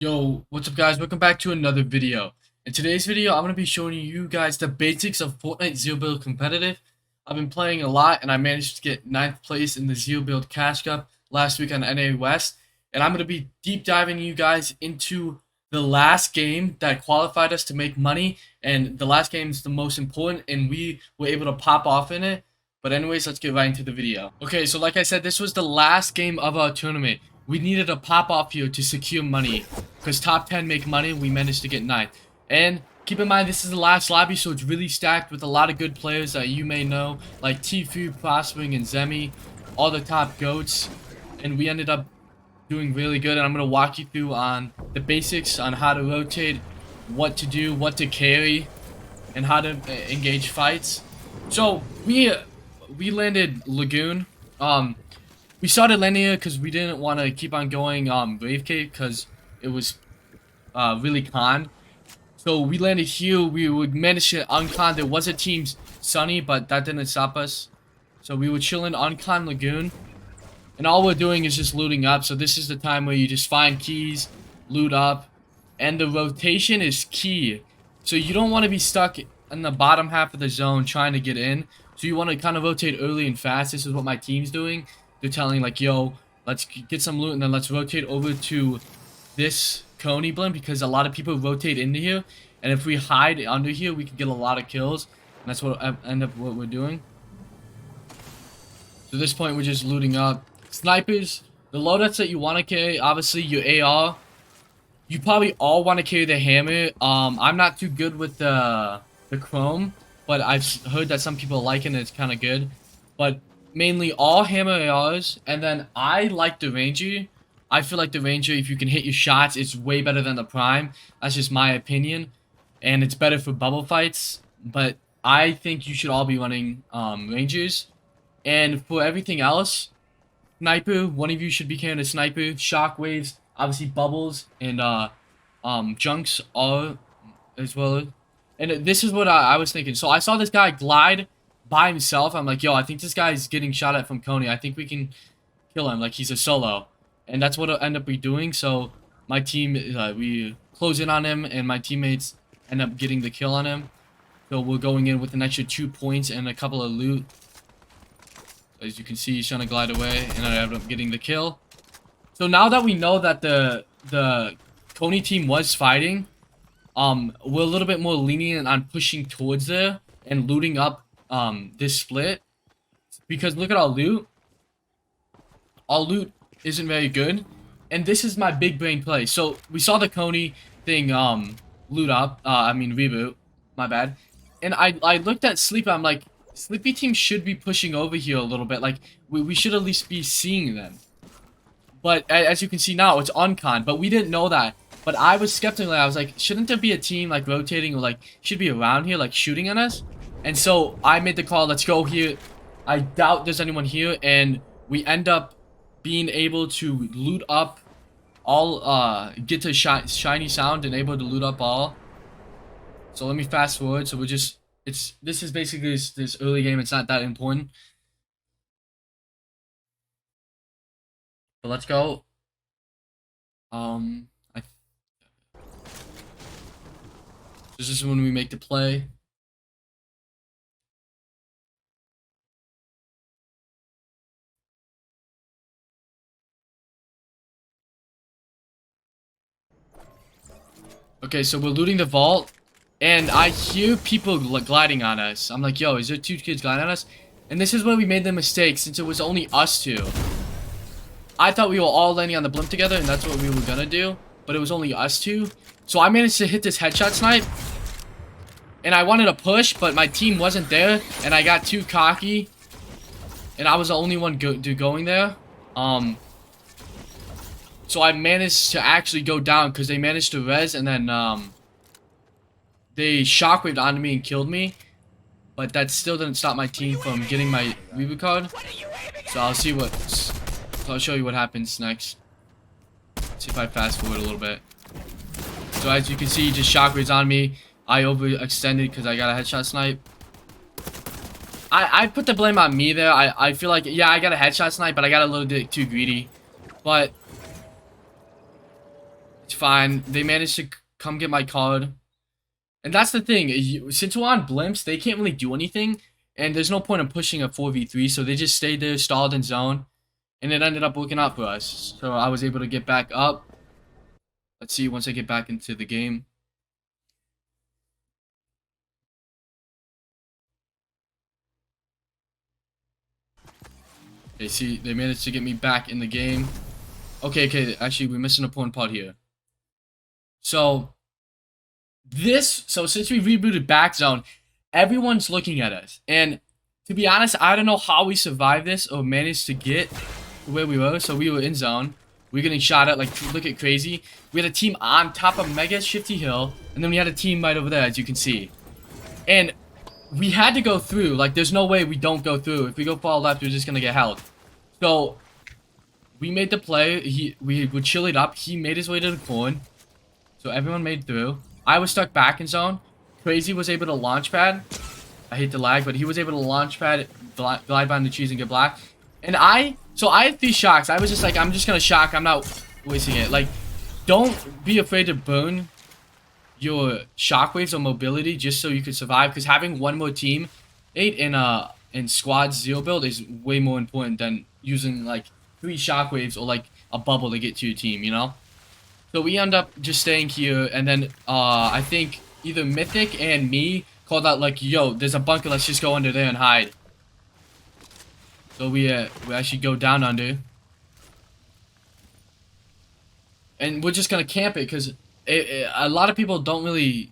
Yo, what's up guys? Welcome back to another video. In today's video, I'm going to be showing you guys the basics of Fortnite Zero Build Competitive. I've been playing a lot and I managed to get 9th place in the Zero Build Cash Cup last week on NA West. And I'm going to be deep diving you guys into the last game that qualified us to make money. And the last game is the most important and we were able to pop off in it. But anyways, let's get right into the video. Okay, so like I said, this was the last game of our tournament. We needed a pop off here to secure money. Because top 10 make money, we managed to get 9th. And keep in mind, this is the last lobby, so it's really stacked with a lot of good players that you may know, like Tfue, Prospering, and Zemi, all the top GOATs. And we ended up doing really good, and I'm going to walk you through on the basics on how to rotate, what to do, what to carry, and how to engage fights. So, we landed Lagoon. We started landing here because we didn't want to keep on going Brave Cave because it was really conned. So we landed here. We would manage to uncon. There was a team Sunny, but that didn't stop us. So we were chilling uncon Lagoon. And all we're doing is just looting up. So this is the time where you just find keys, loot up. And the rotation is key. So you don't want to be stuck in the bottom half of the zone trying to get in. So you want to kind of rotate early and fast. This is what my team's doing. They're telling like, yo, let's get some loot and then let's rotate over to this Coney blend because a lot of people rotate into here. And if we hide under here, we can get a lot of kills. And that's what end up what we're doing. So at this point, we're just looting up. Snipers, the loadouts that you want to carry, obviously your AR. You probably all want to carry the hammer. I'm not too good with the chrome, but I've heard that some people like it and it's kind of good. But mainly all hammer ARs, and then I like the Ranger. I feel like the Ranger, if you can hit your shots, it's way better than the Prime. That's just my opinion. And it's better for bubble fights. But I think you should all be running Rangers. And for everything else, Sniper, one of you should be carrying a Sniper. Shockwaves, obviously bubbles, and junks are as well. And this is what I was thinking. So I saw this guy glide by himself. I'm like, yo, I think this guy's getting shot at from Coney. I think we can kill him. Like, he's a solo. And that's what I'll end up doing. So my team, we close in on him, and my teammates end up getting the kill on him. So we're going in with an extra 2 points and a couple of loot. As you can see, he's trying to glide away, and I ended up getting the kill. So now that we know that the Coney team was fighting, we're a little bit more lenient on pushing towards there and looting up this split. Because look at our loot. Our loot isn't very good, and this is my big brain play. So we saw the Coney thing loot up, reboot, my bad, and I looked at Sleepy. I'm like, Sleepy team should be pushing over here a little bit. Like we should at least be seeing them, but as you can see now, it's uncon, but we didn't know that. But I was skeptical. I was like, shouldn't there be a team like rotating or like should be around here like shooting at us? And so I made the call, let's go here. I doubt there's anyone here, and we end up being able to loot up all, get to shiny sound and able to loot up all. So let me fast forward. So we're just, this is basically this early game. It's not that important. But let's go. This is when we make the play. Okay, so we're looting the vault, and I hear people gliding on us. I'm like, yo, is there 2 kids gliding on us? And this is where we made the mistake, since it was only us 2. I thought we were all landing on the blimp together, and that's what we were gonna do, but it was only us 2. So I managed to hit this headshot snipe, and I wanted to push, but my team wasn't there, and I got too cocky, and I was the only one going there. So I managed to actually go down because they managed to res, and then they shockwaved onto me and killed me. But that still didn't stop my team from getting my reboot card. So I'll show you what happens next. See if I fast forward a little bit. So as you can see, just shockwaves on me. I overextended because I got a headshot snipe. I put the blame on me there. I feel like, yeah, I got a headshot snipe, but I got a little bit too greedy. But It's fine. They managed to come get my card. And that's the thing. Since we're on blimps, they can't really do anything. And there's no point in pushing a 4v3. So they just stayed there, stalled in zone. And it ended up working out for us. So I was able to get back up. Let's see once I get back into the game. Okay, see, they managed to get me back in the game. Okay, actually, we missed an important part here. So since we rebooted back zone, everyone's looking at us. And to be honest, I don't know how we survived this or managed to get to where we were. So we were in zone. We were getting shot at, like, look at crazy. We had a team on top of Mega Shifty Hill. And then we had a team right over there, as you can see. And we had to go through. Like, there's no way we don't go through. If we go far left, we're just going to get held. So we made the play. We would chill it up. He made his way to the corn. So everyone made through. I was stuck back in zone. Crazy was able to launch pad. I hate the lag, but he was able to launch pad, glide behind the trees and get black. And I had 3 shocks. I was just like, I'm just going to shock. I'm not wasting it. Like, don't be afraid to burn your shockwaves or mobility just so you can survive. Because having one more team in squad zero build is way more important than using like 3 shockwaves or like a bubble to get to your team, you know? So we end up just staying here, and then I think either Mythic and me called out like, yo, there's a bunker, let's just go under there and hide. So we actually go down under. And we're just gonna camp it, because a lot of people don't really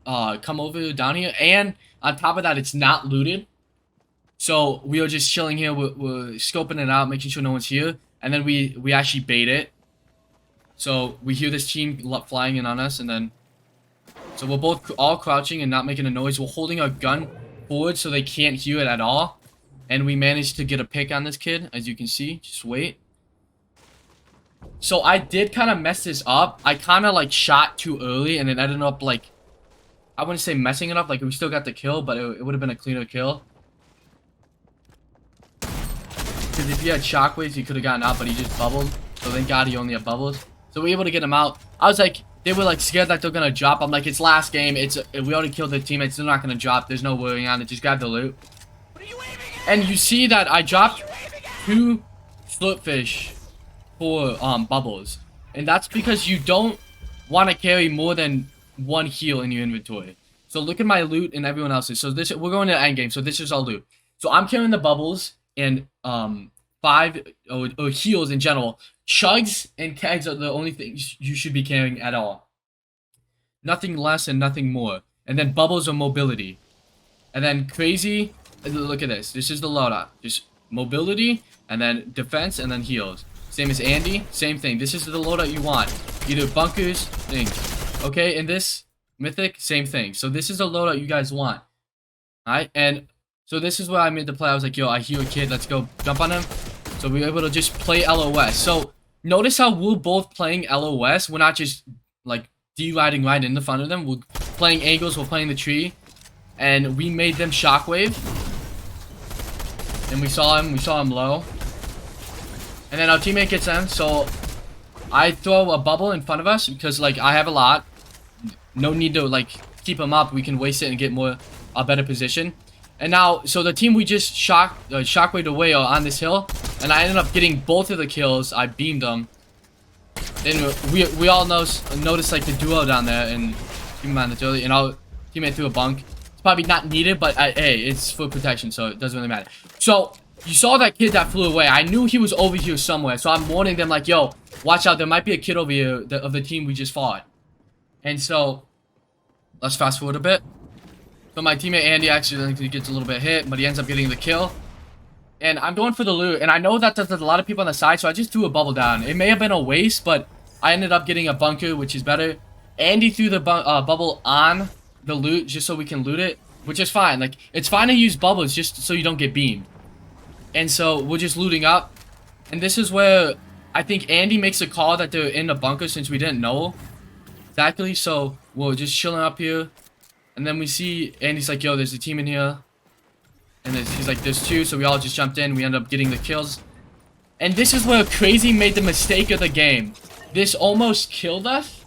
come over down here, and on top of that, it's not looted. So we are just chilling here, we're scoping it out, making sure no one's here, and then we actually bait it. So we hear this team flying in on us, and then so we're both all crouching and not making a noise. We're holding our gun forward so they can't hear it at all, and we managed to get a pick on this kid, as you can see. Just wait. So I did kind of mess this up. I kind of like shot too early, and it ended up like, I wouldn't say messing it up, like we still got the kill, but it would have been a cleaner kill. Because if he had shockwaves, he could have gotten out, but he just bubbled. So thank God he only had bubbles. So we were able to get him out. I was like, they were like scared that they're gonna drop. I'm like, it's last game. We already killed their teammates. They're not gonna drop. There's no worrying on it. Just grab the loot. And you see that I dropped 2 slurpfish for bubbles, and that's because you don't want to carry more than 1 heal in your inventory. So look at my loot and everyone else's. So we're going to end game. So this is all loot. So I'm carrying the bubbles and 5 or heals in general. Chugs and kegs are the only things you should be carrying at all. Nothing less and nothing more. And then bubbles or mobility. And then crazy. Look at this. This is the loadout. Just mobility, and then defense, and then heals. Same as Andy. Same thing. This is the loadout you want. Either bunkers, things. Okay, and this mythic, same thing. So this is the loadout you guys want. Alright, and so this is where I made the play. I was like, yo, I hear a kid. Let's go jump on him. So we were able to just play LOS. So notice how we're both playing LOS. We're not just like D-riding right in the front of them. We're playing angles. We're playing the tree. And we made them shockwave. And we saw him low. And then our teammate gets in. So I throw a bubble in front of us because like I have a lot. No need to like keep him up. We can waste it and get a better position. And now, so the team we just shockwaved away are on this hill, and I ended up getting both of the kills. I beamed them. Then we all noticed like the duo down there, and keep in mind it's early, and our teammate threw a bunk. It's probably not needed, but hey, it's for protection, so it doesn't really matter. So you saw that kid that flew away. I knew he was over here somewhere, so I'm warning them like, yo, watch out, there might be a kid over here of the team we just fought. And so let's fast forward a bit. So my teammate Andy actually gets a little bit hit, but he ends up getting the kill. And I'm going for the loot, and I know that there's a lot of people on the side, so I just threw a bubble down. It may have been a waste, but I ended up getting a bunker, which is better. Andy threw the bubble on the loot just so we can loot it, which is fine. Like, it's fine to use bubbles just so you don't get beamed. And so we're just looting up. And this is where I think Andy makes a call that they're in the bunker since we didn't know exactly. So we're just chilling up here. And then we see Andy's like, yo, there's a team in here. And he's like, there's 2. So we all just jumped in. We end up getting the kills. And this is where Crazy made the mistake of the game. this almost killed us,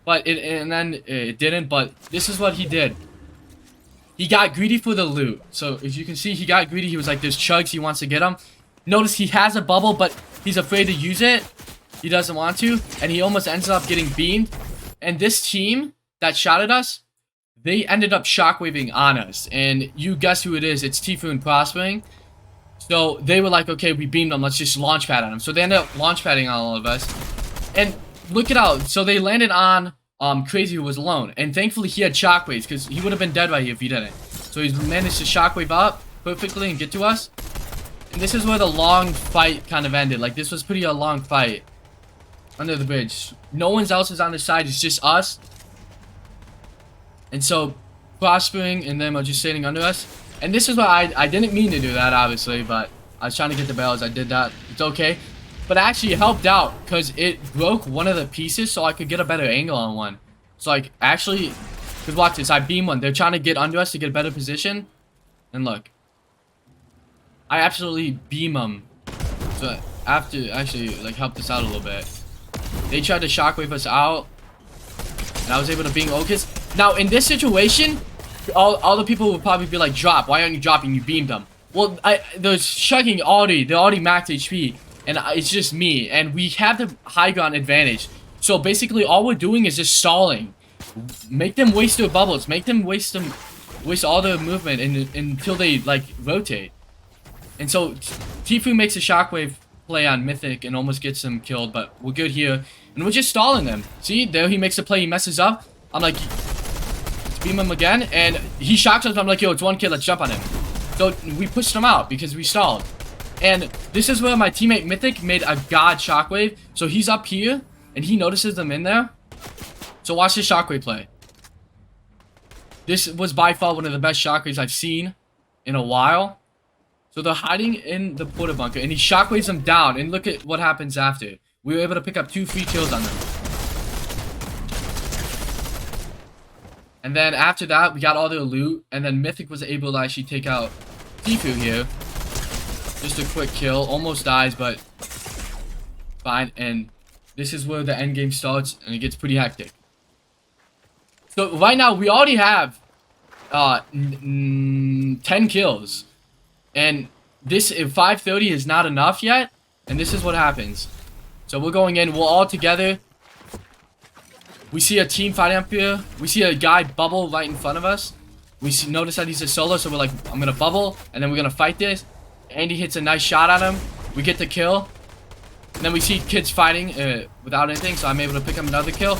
but then it didn't. But this is what he did. He got greedy for the loot. So as you can see, he got greedy. He was like, there's chugs. He wants to get them. Notice he has a bubble, but he's afraid to use it. He doesn't want to. And he almost ends up getting beamed. And this team that shot at us, they ended up shockwaving on us. And you guess who it is. It's Tifu and Prospering. So they were like, okay, we beamed them. Let's just launch pad on them. So they ended up launch padding on all of us. And look it out. So they landed on Crazy, who was alone. And thankfully he had shockwaves, because he would have been dead right here if he didn't. So he's managed to shockwave up perfectly and get to us. And this is where the long fight kind of ended. Like, this was pretty a long fight under the bridge. No one else is on the side. It's just us. And so Prospering and them are just sitting under us. And this is why I didn't mean to do that, obviously, but I was trying to get the barrels. I did that. It's okay. But actually it helped out because it broke one of the pieces so I could get a better angle on one. So like, actually, because watch this, I beam one. They're trying to get under us to get a better position. And look, I absolutely beam them. So I have to actually like help this out a little bit. They tried to shockwave us out, and I was able to beam Ocus. Now in this situation, all the people would probably be like, drop, why aren't you dropping? You beamed them. Well, they're chugging already. They're already max HP. And it's just me. And we have the high ground advantage. So basically all we're doing is just stalling. Make them waste their bubbles. Make them waste all their movement until they like rotate. And so Tifu makes a shockwave play on Mythic and almost gets him killed. But we're good here. And we're just stalling them. See, there he makes a play. He messes up. I'm like, let's beam him again. And he shocks us. I'm like, yo, it's one kid. Let's jump on him. So we pushed him out because we stalled. And this is where my teammate Mythic made a god shockwave. So he's up here, and he notices them in there. So watch this shockwave play. This was by far one of the best shockwaves I've seen in a while. So they're hiding in the porta bunker, and he shockwaves them down. And look at what happens after. We were able to pick up 2 free kills on them. And then after that, we got all their loot. And then Mythic was able to actually take out Tifu here. Just a quick kill. Almost dies, but fine. And this is where the end game starts, and it gets pretty hectic. So right now, we already have 10 kills. And this 530 is not enough yet. And this is what happens. So we're going in. We're all together. We see a team fighting up here. We see a guy bubble right in front of us. We notice that he's a solo, so we're like, I'm going to bubble, and then we're going to fight this. Andy hits a nice shot on him. We get the kill. And then we see kids fighting without anything, so I'm able to pick up another kill.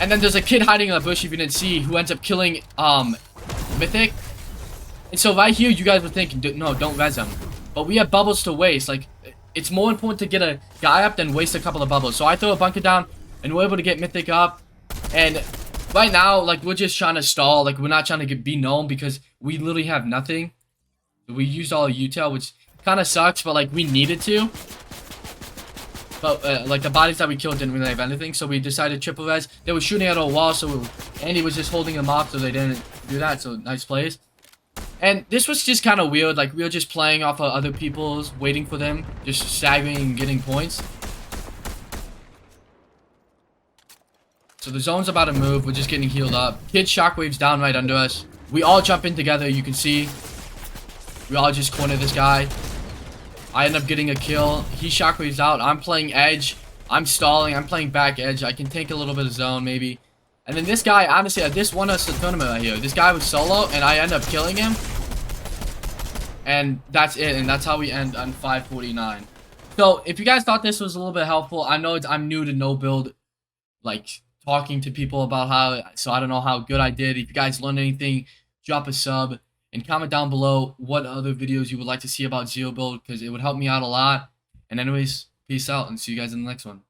And then there's a kid hiding in a bush, if you didn't see, who ends up killing Mythic. And so right here, you guys would think, no, don't res him. But we have bubbles to waste. Like, it's more important to get a guy up than waste a couple of bubbles. So I throw a bunker down, and we're able to get Mythic up. And right now, like, we're just trying to stall. Like, we're not trying to be known because we literally have nothing. We used all util, which kind of sucks, but like we needed to. But like the bodies that we killed didn't really have anything, so we decided triple res. They were shooting at a wall, so Andy was just holding them off, so they didn't do that. So nice plays. And this was just kind of weird. Like we were just playing off of other people's, waiting for them, just staggering and getting points. So the zone's about to move. We're just getting healed up. Kid shockwaves down right under us. We all jump in together. You can see. We all just corner this guy. I end up getting a kill. He shockwaves out. I'm playing edge. I'm stalling. I'm playing back edge. I can take a little bit of zone maybe. And then this guy, honestly, this won us the tournament right here. This guy was solo, and I end up killing him. And that's it. And that's how we end on 549. So if you guys thought this was a little bit helpful, I know I'm new to no build, like talking to people about how. So I don't know how good I did. If you guys learned anything, drop a sub. And comment down below what other videos you would like to see about Zero Build, because it would help me out a lot. And anyways, peace out and see you guys in the next one.